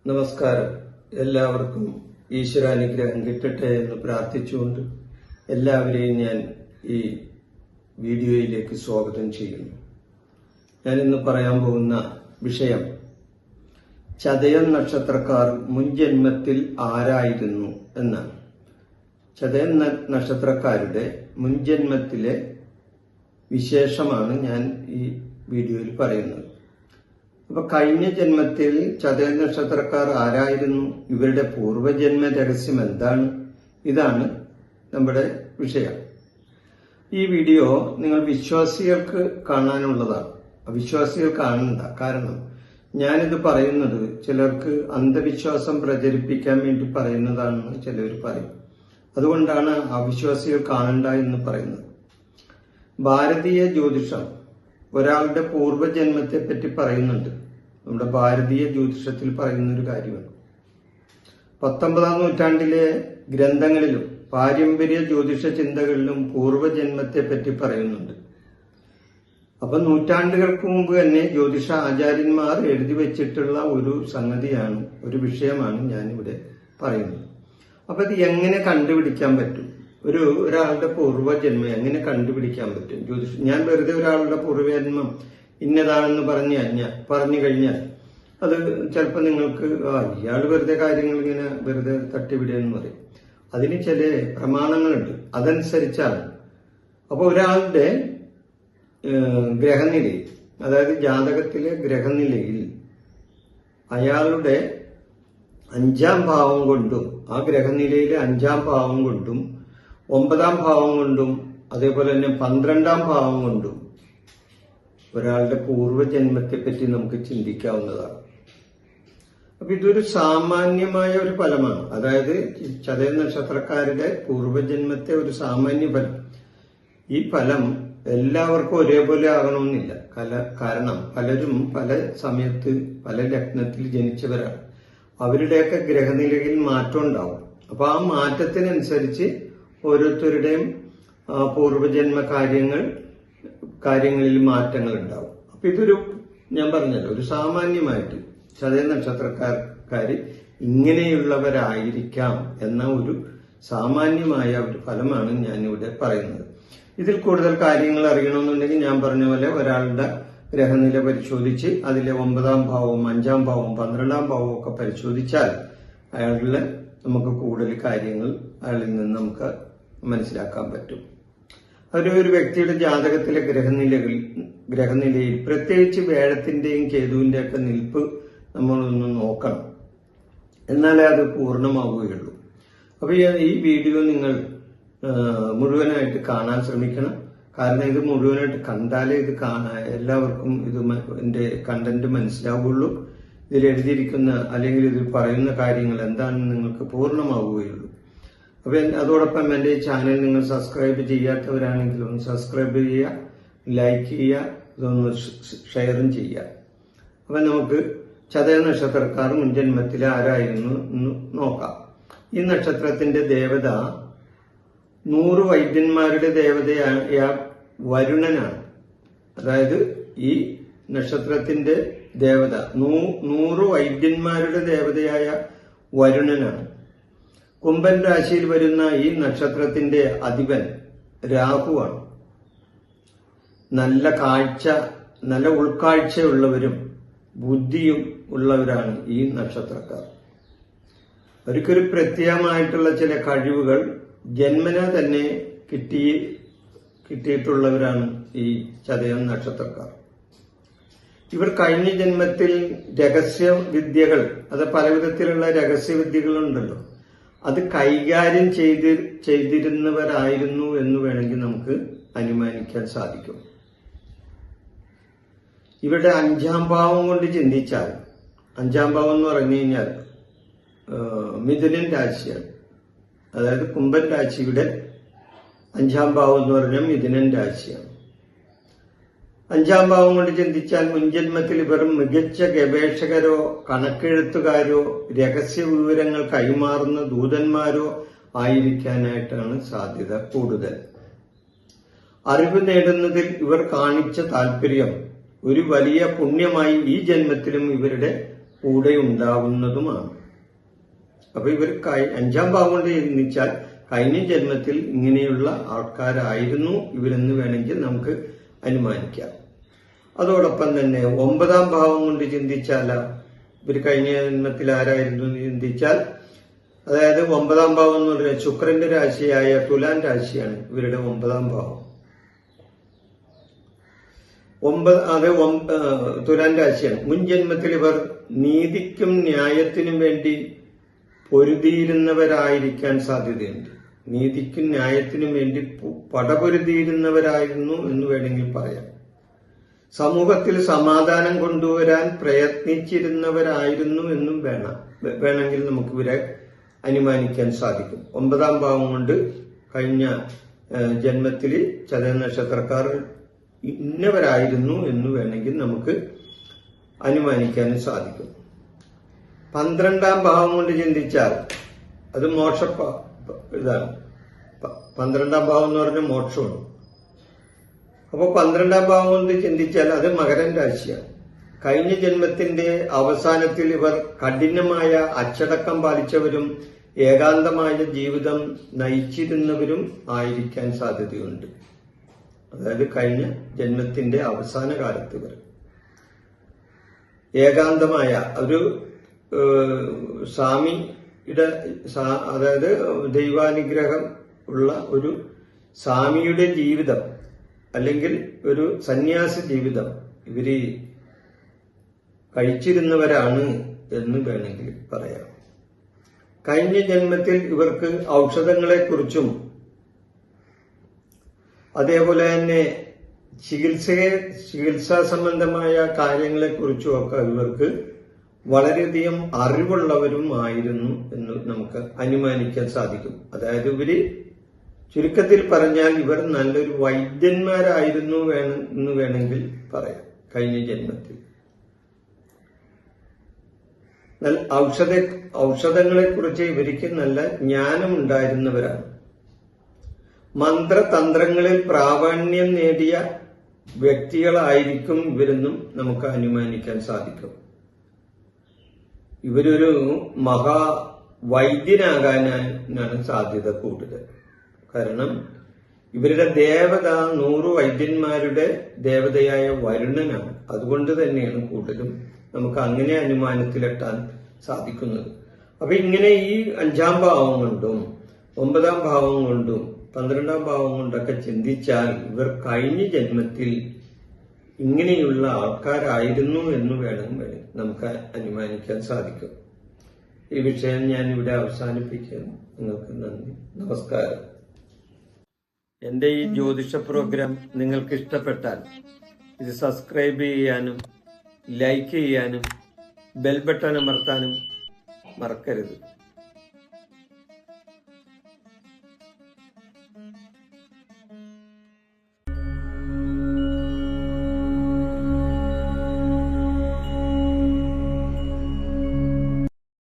നമസ്കാരം. എല്ലാവർക്കും ഈശ്വരാനുഗ്രഹം കിട്ടട്ടെ എന്ന് പ്രാർത്ഥിച്ചുകൊണ്ട് എല്ലാവരെയും ഞാൻ ഈ വീഡിയോയിലേക്ക് സ്വാഗതം ചെയ്യുന്നു. ഞാൻ ഇന്ന് പറയാൻ പോകുന്ന വിഷയം ചതയം നക്ഷത്രക്കാർ മുൻജന്മത്തിൽ ആരായിരുന്നു എന്നാണ്. ചതയം നക്ഷത്രക്കാരുടെ മുൻജന്മത്തിലെ വിശേഷമാണ് ഞാൻ ഈ വീഡിയോയിൽ പറയുന്നത്. അപ്പൊ കഴിഞ്ഞ ജന്മത്തിൽ ചതയ നക്ഷത്രക്കാർ ആരായിരുന്നു, ഇവരുടെ പൂർവ്വജന്മ രഹസ്യം എന്താണ്, ഇതാണ് നമ്മുടെ വിഷയം. ഈ വീഡിയോ നിങ്ങൾ വിശ്വാസികൾക്ക് കാണാനുള്ളതാണ്, അവിശ്വാസികൾ കാണണ്ട. കാരണം ഞാനിത് പറയുന്നത് ചിലർക്ക് അന്ധവിശ്വാസം പ്രചരിപ്പിക്കാൻ വേണ്ടി പറയുന്നതാണെന്ന് ചിലർ പറയും. അതുകൊണ്ടാണ് അവിശ്വാസികൾ കാണണ്ട എന്ന് പറയുന്നത്. ഭാരതീയ ജ്യോതിഷം ഒരാളുടെ പൂർവ്വജന്മത്തെ പറ്റി പറയുന്നുണ്ട്. നമ്മുടെ ഭാരതീയ ജ്യോതിഷത്തിൽ പറയുന്ന ഒരു കാര്യമാണ്. 19-ാം നൂറ്റാണ്ടിലെ ഗ്രന്ഥങ്ങളിലും പാരമ്പര്യ ജ്യോതിഷ ചിന്തകളിലും പൂർവ്വജന്മത്തെ പറ്റി പറയുന്നുണ്ട്. അപ്പൊ നൂറ്റാണ്ടുകൾക്ക് മുമ്പ് തന്നെ ജ്യോതിഷ ആചാര്യന്മാർ എഴുതി വെച്ചിട്ടുള്ള ഒരു സംഗതിയാണ്, ഒരു വിഷയമാണ് ഞാനിവിടെ പറയുന്നത്. അപ്പൊ ഇത് എങ്ങനെ കണ്ടുപിടിക്കാൻ പറ്റും, ഒരാളുടെ പൂർവ്വജന്മം എങ്ങനെ കണ്ടുപിടിക്കാൻ പറ്റും ജ്യോതിഷം? ഞാൻ വെറുതെ ഒരാളുടെ പൂർവ്വജന്മം ഇന്നതാണെന്ന് പറഞ്ഞു കഴിഞ്ഞാൽ അത് ചിലപ്പോൾ നിങ്ങൾക്ക് ഇയാൾ വെറുതെ കാര്യങ്ങൾ ഇങ്ങനെ വെറുതെ തട്ടിവിടുകയെന്ന് പറയും. അതിന് ചില പ്രമാണങ്ങളുണ്ട്, അതനുസരിച്ചാണ്. അപ്പോൾ ഒരാളുടെ ഗ്രഹനിലയിൽ, അതായത് ജാതകത്തിലെ ഗ്രഹനിലയിൽ അയാളുടെ 5-ാം ഭാവം കൊണ്ടും ആ ഗ്രഹനിലയിലെ 5-ാം ഭാവം കൊണ്ടും 9-ാം ഭാവം കൊണ്ടും അതേപോലെ തന്നെ 12-ാം ഭാവം കൊണ്ടും ഒരാളുടെ പൂർവ്വജന്മത്തെ പറ്റി നമുക്ക് ചിന്തിക്കാവുന്നതാണ്. അപ്പൊ ഇതൊരു സാമാന്യമായ ഒരു ഫലമാണ്. അതായത് ചതയ നക്ഷത്രക്കാരുടെ പൂർവ്വജന്മത്തെ ഒരു സാമാന്യ ഫലം. ഈ ഫലം എല്ലാവർക്കും ഒരേപോലെ ആകണമെന്നില്ല. കാരണം പലരും പല സമയത്ത് പല ലഗ്നത്തിൽ ജനിച്ചവരാണ്. അവരുടെയൊക്കെ ഗ്രഹനിലയിൽ മാറ്റം ഉണ്ടാവും. അപ്പൊ ആ മാറ്റത്തിനനുസരിച്ച് ഓരോരുത്തരുടെയും പൂർവ്വജന്മ കാര്യങ്ങളിൽ മാറ്റങ്ങൾ ഉണ്ടാവും. അപ്പൊ ഇതൊരു, ഞാൻ പറഞ്ഞല്ലോ, ഒരു സാമാന്യമായിട്ട് ചതയ നക്ഷത്രക്കാര് ഇങ്ങനെയുള്ളവരായിരിക്കാം എന്ന ഒരു സാമാന്യമായ ഒരു ഫലമാണ് ഞാനിവിടെ പറയുന്നത്. ഇതിൽ കൂടുതൽ കാര്യങ്ങൾ അറിയണമെന്നുണ്ടെങ്കിൽ ഞാൻ പറഞ്ഞ പോലെ ഒരാളുടെ ഗ്രഹനില പരിശോധിച്ച് അതിലെ 9-ാം ഭാവവും 5-ാം ഭാവവും 12-ാം ഭാവവും ഒക്കെ പരിശോധിച്ചാൽ അയാളുടെ നമുക്ക് കൂടുതൽ കാര്യങ്ങൾ അയാളിൽ നിന്ന് നമുക്ക് മനസ്സിലാക്കാൻ പറ്റും. ഒരു വ്യക്തിയുടെ ജാതകത്തിലെ ഗ്രഹനിലയിൽ പ്രത്യേകിച്ച് വ്യാഴത്തിന്റെയും കേതുവിന്റെയും ഒക്കെ നിൽപ്പ് നമ്മളൊന്ന് നോക്കണം, എന്നാലേ അത് പൂർണ്ണമാവുകയുള്ളൂ. അപ്പൊ ഈ വീഡിയോ നിങ്ങൾ മുഴുവനായിട്ട് കാണാൻ ശ്രമിക്കണം. കാരണം ഇത് മുഴുവനായിട്ട് കണ്ടാലേ ഇത് എല്ലാവർക്കും ഇതിന്റെ കണ്ടന്റ് മനസ്സിലാവുകയുള്ളൂ. ഇതിൽ എഴുതിയിരിക്കുന്ന അല്ലെങ്കിൽ ഇതിൽ പറയുന്ന കാര്യങ്ങൾ എന്താണെന്ന് നിങ്ങൾക്ക് പൂർണ്ണമാവുകയുള്ളൂ. അപ്പൊ അതോടൊപ്പം എന്റെ ഈ ചാനൽ നിങ്ങൾ സബ്സ്ക്രൈബ് ചെയ്യാത്തവരാണെങ്കിൽ ഒന്ന് സബ്സ്ക്രൈബ് ചെയ്യുക, ലൈക്ക് ചെയ്യുക, ഇതൊന്ന് ഷെയറും ചെയ്യുക. അപ്പൊ നമുക്ക് ചതയ നക്ഷത്രക്കാർ മുൻജന്മത്തിൽ ആരായിരുന്നു എന്ന് നോക്കാം. ഈ നക്ഷത്രത്തിന്റെ ദേവത 100 വൈദ്യന്മാരുടെ ദേവതയായ വരുണനാണ്. അതായത് ഈ നക്ഷത്രത്തിന്റെ ദേവത 100 വൈദ്യന്മാരുടെ ദേവതയായ വരുണനാണ്. കുംഭൻ രാശിയിൽ വരുന്ന ഈ നക്ഷത്രത്തിന്റെ അധിപൻ രാഹുവാണ്. നല്ല ഉൾക്കാഴ്ചയുള്ളവരും ബുദ്ധിയും ഉള്ളവരാണ് ഈ നക്ഷത്രക്കാർ. അവർക്കൊരു പ്രത്യേകമായിട്ടുള്ള ചില കഴിവുകൾ ജന്മന തന്നെ കിട്ടിയിട്ടുള്ളവരാണ് ഈ ചതയം നക്ഷത്രക്കാർ. ഇവർ കഴിഞ്ഞ ജന്മത്തിൽ രഹസ്യവിദ്യകൾ, അത് പലവിധത്തിലുള്ള രഹസ്യവിദ്യകളുണ്ടല്ലോ, അത് കൈകാര്യം ചെയ്തിരുന്നവരായിരുന്നു എന്ന് വേണമെങ്കിൽ നമുക്ക് അനുമാനിക്കാൻ സാധിക്കും. ഇവരുടെ 5-ാം ഭാവം കൊണ്ട് ചിന്തിച്ചാൽ, 5-ാം ഭാവം എന്ന് പറഞ്ഞു കഴിഞ്ഞാൽ മിഥുനൻ രാശിയാണ്. അതായത് കുംഭൻ രാശിയുടെ 5-ാം ഭാവം എന്ന് പറഞ്ഞാൽ മിഥുനൻ രാശിയാണ്. 5-ാം ഭാവം കൊണ്ട് ചിന്തിച്ചാൽ മുൻജന്മത്തിൽ ഇവർ മികച്ച ഗവേഷകരോ കണക്കെഴുത്തുകാരോ രഹസ്യ വിവരങ്ങൾ കൈമാറുന്ന ദൂതന്മാരോ ആയിരിക്കാനായിട്ടാണ് സാധ്യത കൂടുതൽ. അറിവ് നേടുന്നതിൽ ഇവർ കാണിച്ച താല്പര്യം ഒരു വലിയ പുണ്യമായി ഈ ജന്മത്തിലും ഇവരുടെ കൂടെ ഉണ്ടാവുന്നതുമാണ്. അപ്പൊ ഇവർ 5-ാം ഭാവം കൊണ്ട് ചിന്തിച്ചാൽ കഴിഞ്ഞ ജന്മത്തിൽ ഇങ്ങനെയുള്ള ആൾക്കാരായിരുന്നു ഇവരെന്ന് വേണമെങ്കിൽ നമുക്ക് അനുമാനിക്കാം. അതോടൊപ്പം തന്നെ 9-ാം ഭാവം കൊണ്ട് ചിന്തിച്ചാൽ ഇവർ കഴിഞ്ഞ ജന്മത്തിൽ ആരായിരുന്നു എന്ന് ചിന്തിച്ചാൽ, അതായത് 9-ാം ഭാവം എന്ന് പറഞ്ഞാൽ ശുക്രന്റെ രാശിയായ തുലാൻ രാശിയാണ് ഇവരുടെ 9-ാം ഭാവം. തുലാൻ രാശിയാണ്. മുൻ ജന്മത്തിൽ ഇവർ നീതിക്കും ന്യായത്തിനും വേണ്ടി പൊരുതിയിരുന്നവരായിരിക്കാൻ സാധ്യതയുണ്ട്. നീതിക്കും ന്യായത്തിനും വേണ്ടി പടപൊരുതിയിരുന്നവരായിരുന്നു എന്ന് വേണമെങ്കിൽ പറയാം. സമൂഹത്തിൽ സമാധാനം കൊണ്ടുവരാൻ പ്രയത്നിച്ചിരുന്നവരായിരുന്നു എന്നും വേണമെങ്കിൽ നമുക്ക് ഇവരെ അനുമാനിക്കാൻ സാധിക്കും. 9-ാം ഭാവം കൊണ്ട് കഴിഞ്ഞ ജന്മത്തിൽ ചതയ നക്ഷത്രക്കാർ ഇന്നവരായിരുന്നു എന്ന് വേണമെങ്കിൽ നമുക്ക് അനുമാനിക്കാനും സാധിക്കും. 12-ാം ഭാവം കൊണ്ട് ചിന്തിച്ചാൽ അത് ഇതാണ്. 12-ാം ഭാവം എന്ന് പറഞ്ഞാൽ മോക്ഷമാണ്. അപ്പോൾ 12-ാം ഭാവം കൊണ്ട് ചിന്തിച്ചാൽ അത് മകരൻ രാശിയാണ്. കഴിഞ്ഞ ജന്മത്തിന്റെ അവസാനത്തിൽ ഇവർ കഠിനമായ അച്ചടക്കം പാലിച്ചവരും ഏകാന്തമായ ജീവിതം നയിച്ചിരുന്നവരും ആയിരിക്കാൻ സാധ്യതയുണ്ട്. അതായത് കഴിഞ്ഞ ജന്മത്തിന്റെ അവസാന കാലത്ത് ഇവർ ഏകാന്തമായ ഒരു സ്വാമിയുടെ, അതായത് ദൈവാനുഗ്രഹം ഉള്ള ഒരു സ്വാമിയുടെ ജീവിതം അല്ലെങ്കിൽ ഒരു സന്യാസി ജീവിതം ഇവര് കഴിച്ചിരുന്നവരാണ് എന്ന് വേണമെങ്കിൽ പറയാം. കഴിഞ്ഞ ജന്മത്തിൽ ഇവർക്ക് ഔഷധങ്ങളെക്കുറിച്ചും അതേപോലെ തന്നെ ചികിത്സാ സംബന്ധമായ കാര്യങ്ങളെക്കുറിച്ചും ഒക്കെ ഇവർക്ക് വളരെയധികം അറിവുള്ളവരും ആയിരുന്നു എന്ന് നമുക്ക് അനുമാനിക്കാൻ സാധിക്കും. അതായത് ഇവര് ചുരുക്കത്തിൽ പറഞ്ഞാൽ ഇവർ നല്ലൊരു വൈദ്യന്മാരായിരുന്നു എന്ന് വേണമെങ്കിൽ പറയാം. കഴിഞ്ഞ ജന്മത്തിൽ ഔഷധങ്ങളെക്കുറിച്ച് ഇവർക്ക് നല്ല ജ്ഞാനമുണ്ടായിരുന്നവരാണ്. മന്ത്രതന്ത്രങ്ങളിൽ പ്രാവീണ്യം നേടിയ വ്യക്തികളായിരിക്കും ഇവരെന്നും നമുക്ക് അനുമാനിക്കാൻ സാധിക്കും. ഇവരൊരു മഹാവൈദ്യനാകാനാണ് സാധ്യത കൂടുതൽ. കാരണം ഇവരുടെ ദേവത 100 വൈദ്യന്മാരുടെ ദേവതയായ വരുണനാണ്. അതുകൊണ്ട് തന്നെയാണ് കൂടുതലും നമുക്ക് അങ്ങനെ അനുമാനത്തിലെത്താൻ സാധിക്കുന്നത്. അപ്പൊ ഇങ്ങനെ ഈ 5-ാം ഭാവം കൊണ്ടും 9-ാം ഭാവം കൊണ്ടും 12-ാം ഭാവം കൊണ്ടൊക്കെ ചിന്തിച്ചാൽ ഇവർ കഴിഞ്ഞ ജന്മത്തിൽ ഇങ്ങനെയുള്ള ആൾക്കാരായിരുന്നു എന്ന് വേണമെങ്കിൽ നമുക്ക് അനുമാനിക്കാൻ സാധിക്കും. ഈ വിഷയം ഞാൻ ഇവിടെ അവസാനിപ്പിക്കുന്നു. നിങ്ങൾക്ക് നന്ദി, നമസ്കാരം. എൻ്റെ ഈ ജ്യോതിഷ പ്രോഗ്രാം നിങ്ങൾക്ക് ഇഷ്ടപ്പെട്ടാൽ ഇത് സബ്സ്ക്രൈബ് ചെയ്യാനും ലൈക്ക് ചെയ്യാനും ബെൽ ബട്ടൺ അമർത്താനും മറക്കരുത്.